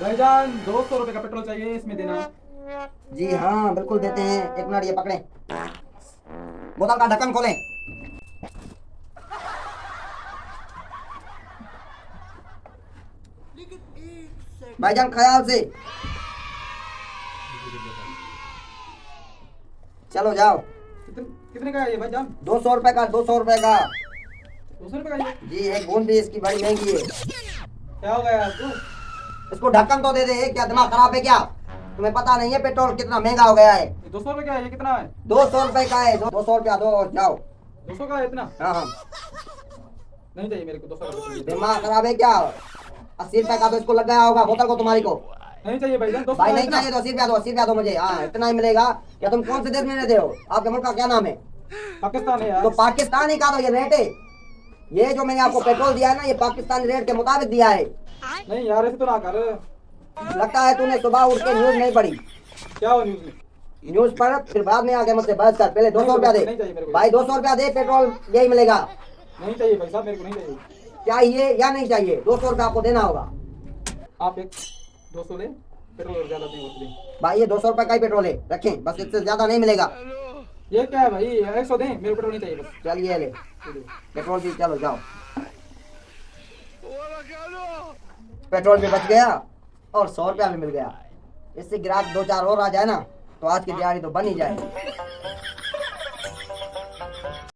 भाईजान 200 रुपए का पेट्रोल चाहिए, इसमें देना। जी हाँ बिल्कुल देते हैं। एक मिनट ये पकड़े, बोतल का ढक्कन खोलें। भाईजान ख्याल से, चलो जाओ। कितने का है ये भाईजान? 200 रुपए का, 200 रुपए का। 200 रुपए का ये? जी एक बूंद भी इसकी बड़ी महंगी है। क्या हो गया यार तू? इसको ढक्कन तो दे दे। क्या दिमाग खराब है क्या? तुम्हें पता नहीं है पेट्रोल कितना महंगा हो गया है? 200 रुपए का है, ये कितना है? 200 रुपए का है। 200 रुपया दो और जाओ। 200 का है इतना? हाँ हाँ। नहीं चाहिए मेरे को 200 रुपए। दिमाग खराब है क्या? 80 रुपए का तो इसको लग गया होगा बोतल को, तुम्हारी को। नहीं चाहिए भाईजान, 200 भाई का नहीं इतना। चाहिए तो 80 रुपया दो, 80 रुपया दो मुझे। हाँ इतना ही मिलेगा। क्या तुम कौन से देश में रहते हो? आपके मुल्क का क्या नाम है? पाकिस्तान है यार। तो पाकिस्तानी का तो ये रेट है। ये जो मैंने आपको पेट्रोल दिया है ना, ये पाकिस्तानी रेट के मुताबिक दिया है। नहीं यार, ऐसे तो ना कर। लगता है तूने सुबह उठ के न्यूज नहीं पढ़ी। क्या हो न्यूज में? न्यूज पढ़ फिर बाद में आके मुझसे बहस कर। पहले 200 रुपया नहीं चाहिए दे मेरे को। भाई, 200 रुपया दे, पेट्रोल यही मिलेगा। नहीं चाहिए भाई साहब, मेरे को नहीं चाहिए। चाहिए या नहीं चाहिए? 200 रुपया आपको देना होगा। आप एक 200 ले, पेट्रोल और ज्यादा नहीं होते। भाई ये 200 रुपए का ही पेट्रोल है, रखें, बस इससे ज्यादा नहीं मिलेगा। ये क्या है भाई? 100 दें, मेरे को पेट्रोल नहीं चाहिए बस। चलिए ले पेट्रोल भी, चलो जाओ। पेट्रोल भी बच गया और 100 रुपया भी मिल गया। इससे ग्राहक 2-4 और आ जाए ना, तो आज की दिहाड़ी तो बन ही जाए।